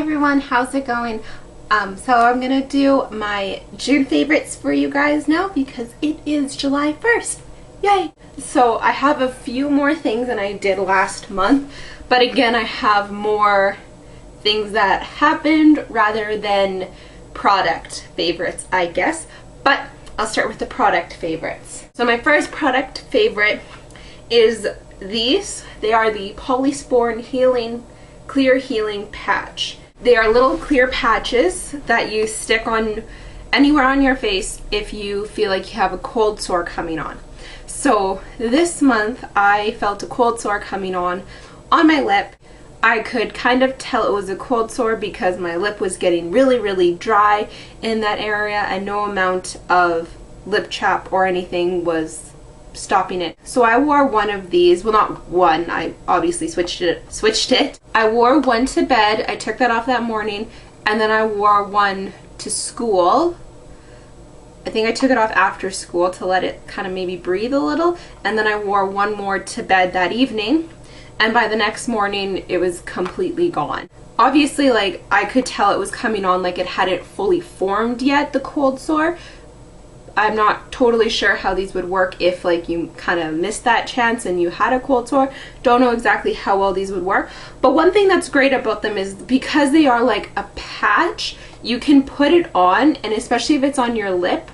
everyone, how's it going? So I'm gonna do my June favorites for you guys now because it is July 1st. Yay! So I have a few more things than I did last month, but again I have more things that happened rather than product favorites, I guess. But I'll start with the product favorites. So my first product favorite is these. They are the Polysporin Clear Healing Patch. They are little clear patches that you stick on anywhere on your face if you feel like you have a cold sore coming on. So this month I felt a cold sore coming on my lip. I could kind of tell it was a cold sore because my lip was getting really dry in that area and no amount of lip chap or anything was stopping it. So I wore one of these, well not one, I obviously switched it. I wore one to bed, I took that off that morning, and then I wore one to school. I think I took it off after school to let it kind of maybe breathe a little, and then I wore one more to bed that evening, and by the next morning it was completely gone. Obviously, like, I could tell it was coming on, like it hadn't fully formed yet, the cold sore. I'm not totally sure how these would work if like you kind of missed that chance and you had a cold sore. Don't know exactly how well these would work. But one thing that's great about them is because they are like a patch, you can put it on, and especially if it's on your lip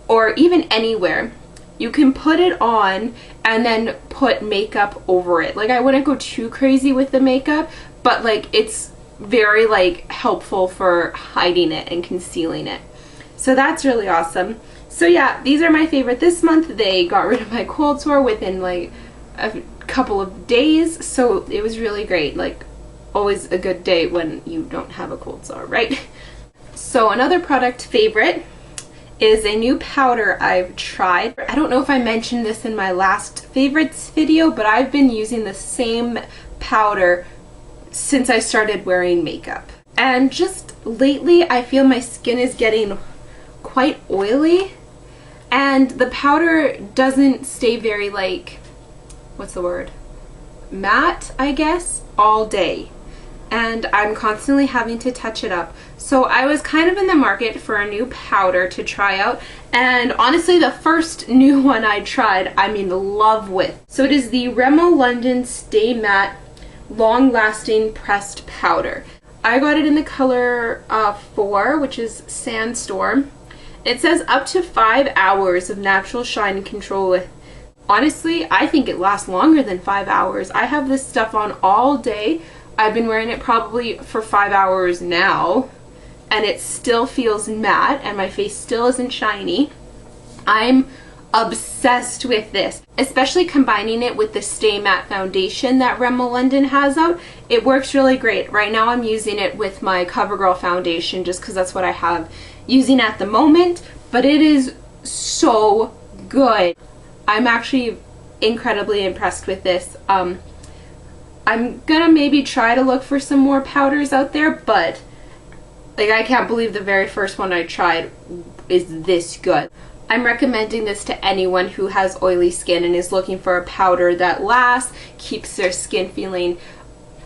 or even anywhere, you can put it on and then put makeup over it. Like, I wouldn't go too crazy with the makeup, but like it's very like helpful for hiding it and concealing it. So that's really awesome. So yeah, these are my favorite this month. They got rid of my cold sore within like a couple of days, so it was really great. Like, always a good day when you don't have a cold sore, right? So another product favorite is a new powder I've tried. I don't know if I mentioned this in my last favorites video, but I've been using the same powder since I started wearing makeup. And just lately I feel my skin is getting quite oily, and the powder doesn't stay very, like, what's the word, matte, I guess, all day, and I'm constantly having to touch it up. So I was kind of in the market for a new powder to try out, and honestly the first new one I tried I'm in love with. So it is the Rimmel London Stay Matte Long Lasting Pressed Powder. I got it in the color 4, which is Sandstorm. It says up to 5 hours of natural shine and control. Honestly, I think it lasts longer than 5 hours. I have this stuff on all day. I've been wearing it probably for 5 hours now, and it still feels matte and my face still isn't shiny. I'm obsessed with this, especially combining it with the Stay Matte foundation that Rimmel London has out. It works really great. Right now I'm using it with my CoverGirl foundation just because that's what I have using at the moment, but it is so good. I'm actually incredibly impressed with this. I'm gonna maybe try to look for some more powders out there, but like, I can't believe the very first one I tried is this good. I'm recommending this to anyone who has oily skin and is looking for a powder that lasts, keeps their skin feeling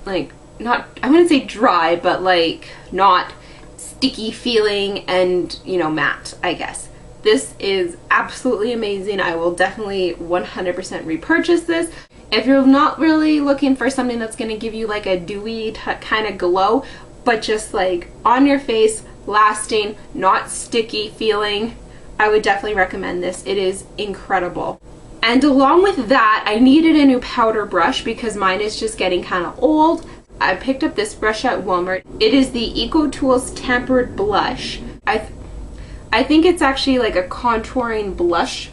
like, not, I wouldn't say dry, but like not sticky feeling and, you know, matte, I guess. This is absolutely amazing. I will definitely 100% repurchase this. If you're not really looking for something that's going to give you like a dewy kind of glow, but just like on your face, lasting, not sticky feeling, I would definitely recommend this. It is incredible. And along with that, I needed a new powder brush because mine is just getting kind of old. I picked up this brush at Walmart. It is the EcoTools Tempered Blush. I think it's actually like a contouring blush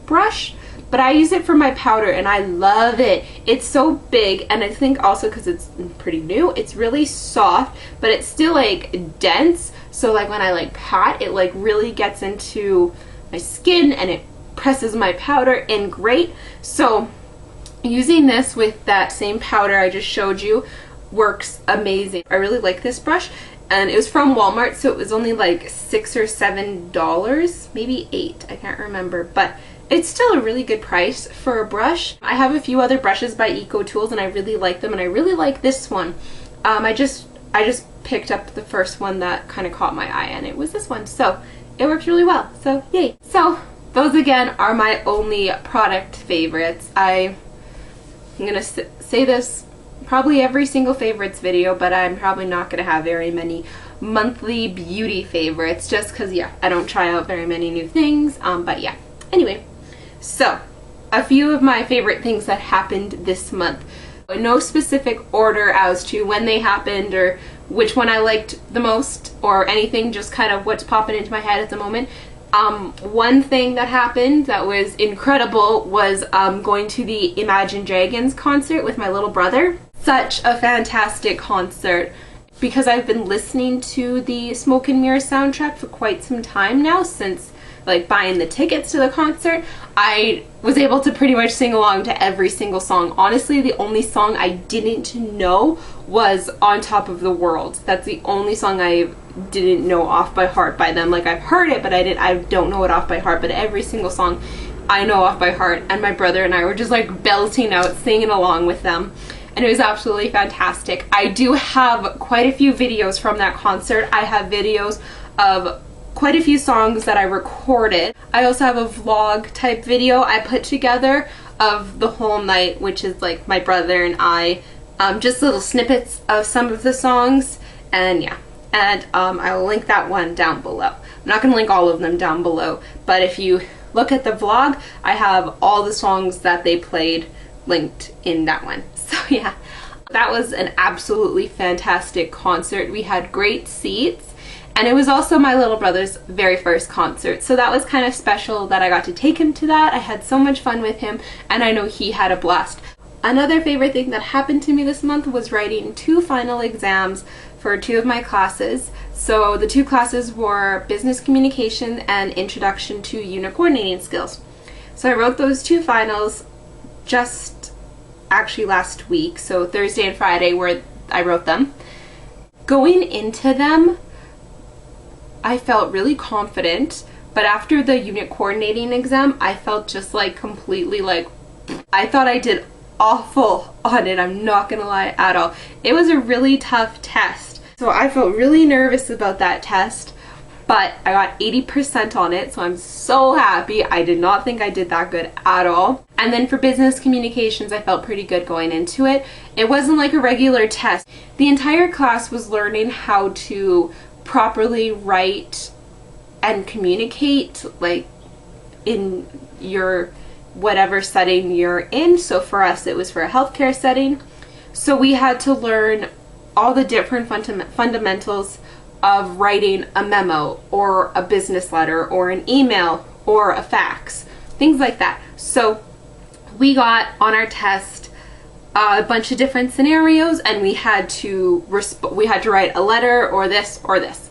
brush, but I use it for my powder and I love it. It's so big, and I think also because it's pretty new, it's really soft, but it's still like dense. So like when I like pat, it like really gets into my skin and it presses my powder in great. So using this with that same powder I just showed you works amazing. I really like this brush, and it was from Walmart, so it was only like $6 or $7, maybe $8, I can't remember, but it's still a really good price for a brush. I have a few other brushes by EcoTools and I really like them, and I really like this one. I just picked up the first one that kind of caught my eye, and it was this one. So it works really well. So yay. So those again are my only product favorites. I'm gonna say this probably every single favorites video, but I'm probably not gonna have very many monthly beauty favorites just because, yeah, I don't try out very many new things. But yeah, anyway, so a few of my favorite things that happened this month. No specific order as to when they happened or which one I liked the most or anything, just kind of what's popping into my head at the moment. One thing that happened that was incredible was going to the Imagine Dragons concert with my little brother. Such a fantastic concert, because I've been listening to the Smoke and Mirrors soundtrack for quite some time now, since like buying the tickets to the concert. I was able to pretty much sing along to every single song. Honestly, the only song I didn't know was On Top of the World. That's the only song I didn't know off by heart by them. Like, I've heard it, but I don't know it off by heart, but every single song I know off by heart, and my brother and I were just like belting out, singing along with them. And it was absolutely fantastic. I do have quite a few videos from that concert. I have videos of quite a few songs that I recorded. I also have a vlog type video I put together of the whole night, which is like my brother and I, just little snippets of some of the songs, and yeah. And I will link that one down below. I'm not going to link all of them down below, but if you look at the vlog, I have all the songs that they played linked in that one. So yeah, that was an absolutely fantastic concert. We had great seats, and it was also my little brother's very first concert, so that was kind of special that I got to take him to that. I had so much fun with him, and I know he had a blast. Another favorite thing that happened to me this month was writing 2 final exams for 2 of my classes. So the 2 classes were Business Communication and Introduction to Unit Coordinating Skills. So I wrote those 2 finals just actually last week, so Thursday and Friday where I wrote them. Going into them, I felt really confident, but after the unit coordinating exam, I felt just like completely like, I thought I did awful on it. I'm not gonna lie at all. It was a really tough test, so I felt really nervous about that test, but I got 80% on it, so I'm so happy. I did not think I did that good at all. And then for business communications, I felt pretty good going into it. It wasn't like a regular test. The entire class was learning how to properly write and communicate, like in your whatever setting you're in. So for us, it was for a healthcare setting. So we had to learn all the different fundamentals of writing a memo or a business letter or an email or a fax, things like that. So we got on our test a bunch of different scenarios, and we had to write a letter or this or this.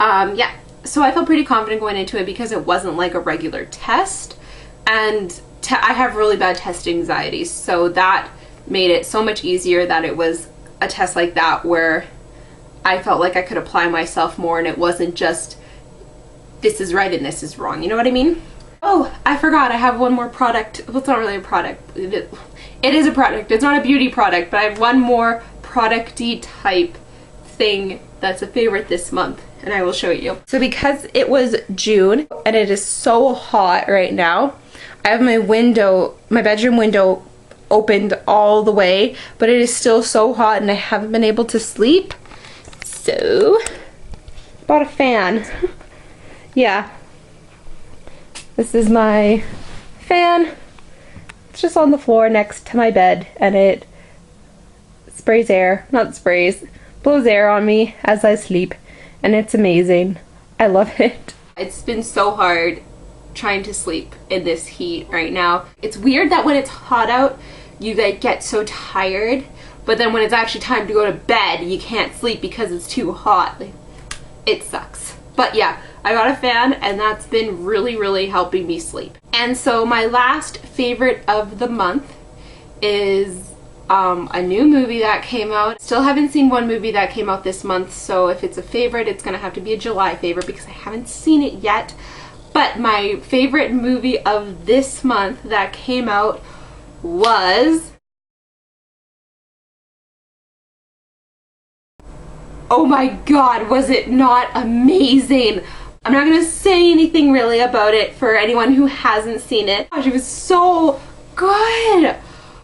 Yeah, so I felt pretty confident going into it because it wasn't like a regular test, and I have really bad test anxiety, so that made it so much easier that it was a test like that where I felt like I could apply myself more, and it wasn't just this is right and this is wrong, you know what I mean? Oh, I forgot, I have one more product. Well, it's not really a product. It is a product. It's not a beauty product, but I have one more product-y type thing that's a favorite this month, and I will show you. So because it was June and it is so hot right now, I have my bedroom window opened all the way, but it is still so hot and I haven't been able to sleep. So, bought a fan. Yeah. This is my fan. It's just on the floor next to my bed, and it sprays air, blows air on me as I sleep, and it's amazing. I love it. It's been so hard trying to sleep in this heat right now. It's weird that when it's hot out, you like get so tired, but then when it's actually time to go to bed, you can't sleep because it's too hot. It sucks. But yeah, I got a fan, and that's been really, really helping me sleep. And so my last favorite of the month is a new movie that came out. Still haven't seen one movie that came out this month, so if it's a favorite, it's gonna have to be a July favorite because I haven't seen it yet. But my favorite movie of this month that came out was Oh my god, was it not amazing? I'm not gonna say anything really about it for anyone who hasn't seen it. Gosh, it was so good.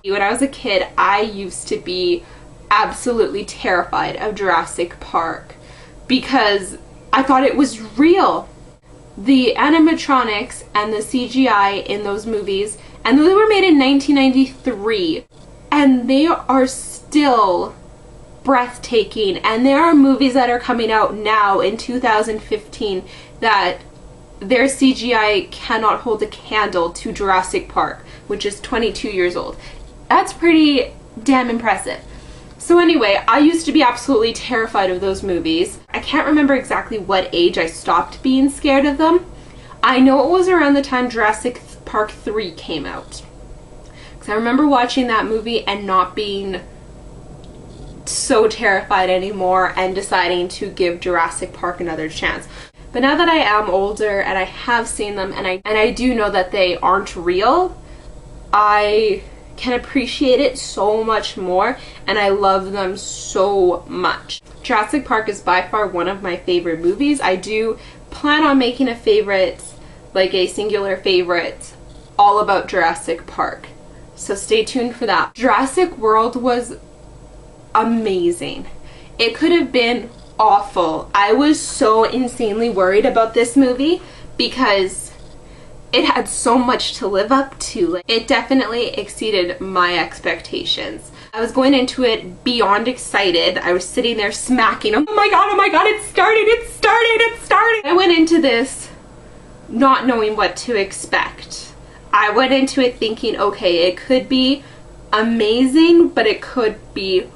When I was a kid, I used to be absolutely terrified of Jurassic Park because I thought it was real. The animatronics and the CGI in those movies, and they were made in 1993, and they are still breathtaking. And there are movies that are coming out now in 2015 that their CGI cannot hold a candle to Jurassic Park, which is 22 years old. That's pretty damn impressive. So anyway, I used to be absolutely terrified of those movies. I can't remember exactly what age I stopped being scared of them. I know it was around the time Jurassic Park 3 came out. Because I remember watching that movie and not being so terrified anymore and deciding to give Jurassic Park another chance. But now that I am older and I have seen them and I do know that they aren't real, I can appreciate it so much more, and I love them so much. Jurassic Park is by far one of my favorite movies. I do plan on making a favorite, like a singular favorite, all about Jurassic Park. So stay tuned for that. Jurassic World was amazing. It could have been awful. I was so insanely worried about this movie because it had so much to live up to. It definitely exceeded my expectations. I was going into it beyond excited. I was sitting there smacking, oh my god, it started, it started, it started. I went into this not knowing what to expect. I went into it thinking, okay, it could be amazing, but it could be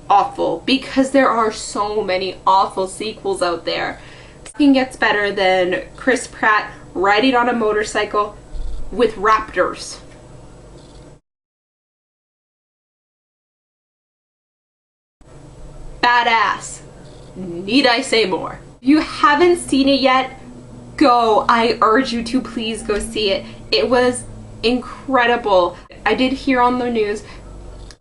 awful, because there are so many awful sequels out there. Nothing gets better than Chris Pratt riding on a motorcycle with raptors. Badass. Need I say more? If you haven't seen it yet, go. I urge you to please go see it. It was incredible. I did hear on the news,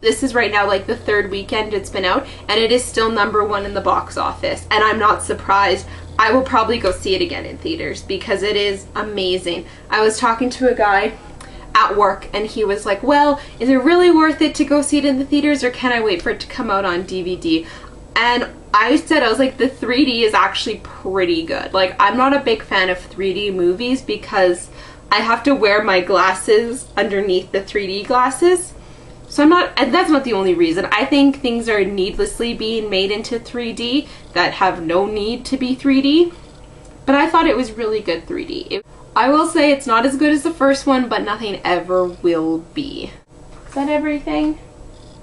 this is right now like the third weekend it's been out, and it is still #1 in the box office, and I'm not surprised. I will probably go see it again in theaters because it is amazing. I was talking to a guy at work and he was like, well, is it really worth it to go see it in the theaters, or can I wait for it to come out on DVD? And I said, I was like, the 3D is actually pretty good. Like, I'm not a big fan of 3D movies because I have to wear my glasses underneath the 3D glasses. So I'm not, and that's not the only reason. I think things are needlessly being made into 3D that have no need to be 3D. But I thought it was really good 3D. I will say it's not as good as the first one, but nothing ever will be. Is that everything?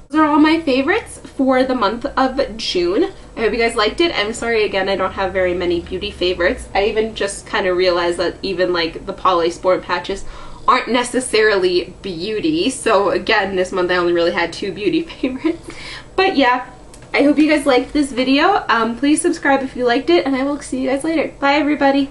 Those are all my favorites for the month of June. I hope you guys liked it. I'm sorry again, I don't have very many beauty favorites. I even just kind of realized that even like the Polysport patches aren't necessarily beauty. So again, this month I only really had 2 beauty favorites. But yeah, I hope you guys liked this video. Please subscribe if you liked it, and I will see you guys later. Bye everybody.